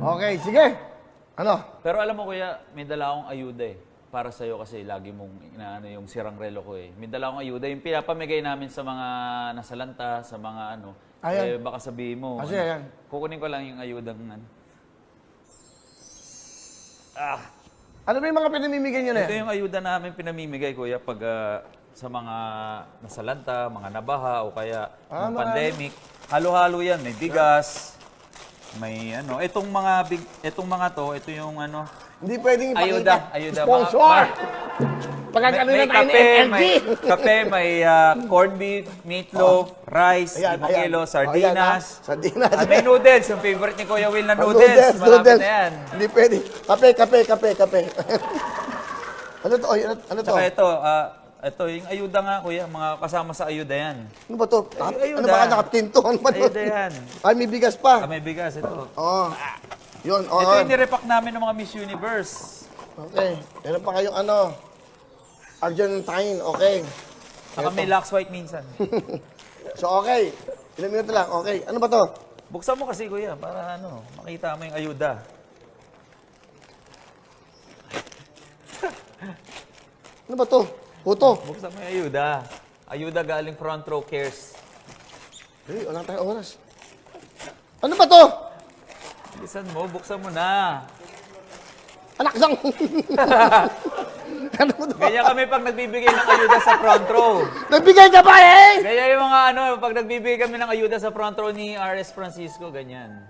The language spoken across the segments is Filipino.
Okay, sige. Ano? Pero alam mo kuya, may dala akong ayuda eh. Para sa'yo kasi lagi mong inaano yung sirang relo ko eh. May dala akong ayuda. Yung pinapamigay namin sa mga nasalanta, sa mga ano. Ayan. Eh, baka sabihin mo. Kasi ayan. Kukunin ko lang yung ayudang ano. Ano ba yung mga pinamimigay nyo na Ito yan? yung ayuda namin pinamimigay kuya pag sa mga nasalanta, mga nabaha o kaya ng pandemic. Halo-halo yan. May bigas, may ano. Itong mga to, ito yung ano. Hindi pwedeng ipakita. Ayuda. Sponsor! Pagkakano na tayo ng FNG! May kape, may corned beef, meatloaf, rice, 5 kilo, sardinas. Sardinas. At may noodles, yung favorite ni Kuya Will na noodles. Marami na yan. Hindi pwede. Kape. Ano to? Ano to? Tsaka ito, yung ayuda nga, Kuya, mga kasama sa ayuda yan. Ano ba to? Ayuda. Ano ba nakapinto? Ano ba to? Ayuda yan. Ay, may bigas pa. May bigas, ito. Oo. Yun, Ito yung nirepack namin ng mga Miss Universe. Okay. Meron pa kayong ano? Argentine, okay. Saka may lax white minsan. So, okay. Ilang minuto lang, okay. Ano ba to? Buksan mo kasi, Kuya, para makita mo yung ayuda. Ano ba to? Puto. Buksan mo yung ayuda. Ayuda galing Front Row Cares. Wala tayong oras. Ano ba to? Bilisan mo, buksan mo na. Anak sang! Ano ba to? Ganyan kami pag nagbibigay ng ayuda sa front row. Nagbigay ka pa eh! Ganyan yung mga pag nagbibigay kami ng ayuda sa front row ni R.S. Francisco, ganyan.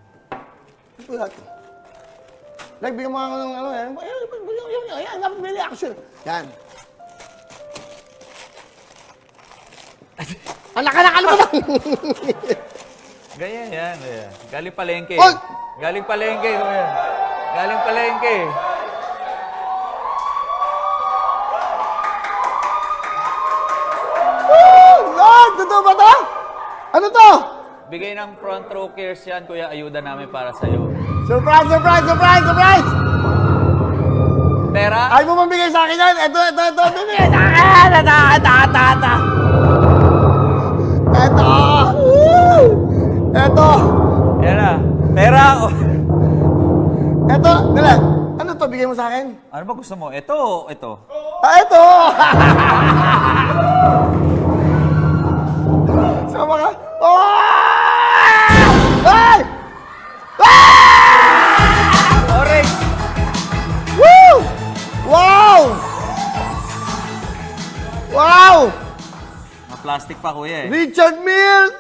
Nagbigay mo ako ng ano yan. Ayan, dapat may reaction. Yan. Anak, ano ba? Ganyan yan. Ayan. Galing palengke. Oy! Galing palengke. Kuya. Galing palengke. Lord, totoo ba to? Ano to? Bigay ng front row cares yan, Kuya. Ayuda namin para sa'yo. Surprise! Pera? Ay mo mabigay sa akin yan. Ito. Bibigay sa akin. Ito. Yan na. Pera? Ito. Dala. Ano to? Bigay mo sa akin? Ano ba gusto mo? Ito. Ito. Sama ka. Ay! Orange! Woo! Wow! Plastic pa, Kuya eh. Richard Mills!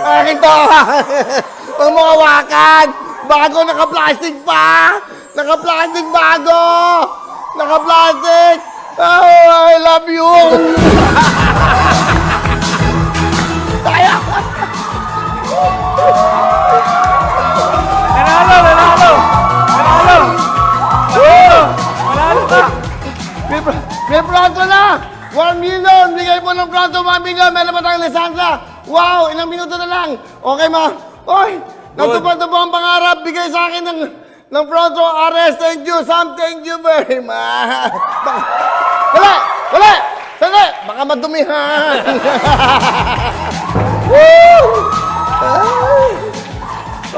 Akin to! Huwag mo hawakan! Bago, naka-plastic pa! Naka-plastic bago! Naka-plastic! Oh, I love you! Tayo! Nanalo ka! May pronto na! 1 million! Bigay po ng pronto, 1 million! Meron pa tayong Lisandra! Wow! Ilang minuto na lang! Okay, ma? Oy! Natupad na po ang pangarap! Bigay sa akin ng pronto, RS! Thank you, Sam! Thank you very much! Wala! Sandali! Baka madumihan! Woo!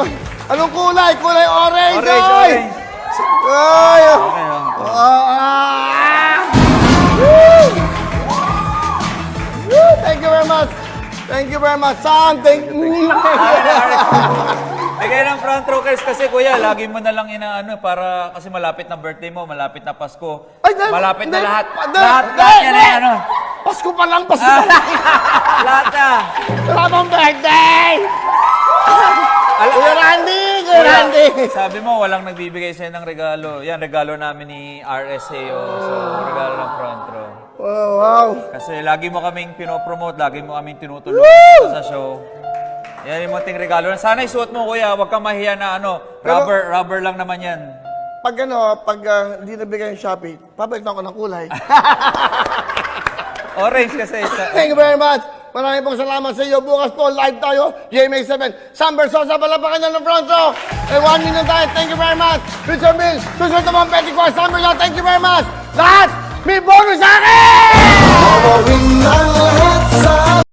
Ay, anong kulay? Kulay orange! Ay! Ay! Thank you very much, Sam. Thank you. Bigay ng front row cares kasi, Kuya, lagi mo na lang inaano para kasi malapit na birthday mo, malapit na Pasko. Malapit na lahat. Lahat yan eh, ano. Pasko pa lang, Pasko pa lang. Lahat na. Wala pang birthday! Kuya Randy! Sabi mo, walang nagbibigay sa'yo ng regalo. Yan, regalo namin ni RSAO. So, regalo ng front row. Wow! Kasi lagi mo kaming pinopromote, lagi mo kaming tinutulungan sa show. Yan yung munting regalo. Sana isuot mo, Kuya. Huwag kang mahiya na rubber lang naman yan. Pag hindi nabigay yung Shopee, pabalitan ko ng kulay. Orange kasi. Thank you very much. Maraming pong salamat sa iyo. Bukas po, live tayo. GMA 7. Sam Bersosa, palapakan niya ng front row. 1 million tayo. Thank you very much. Richard Mills, susunod naman Petty Cross. Sam Bersosa, thank you very much. Lahat, may bonus sa akin!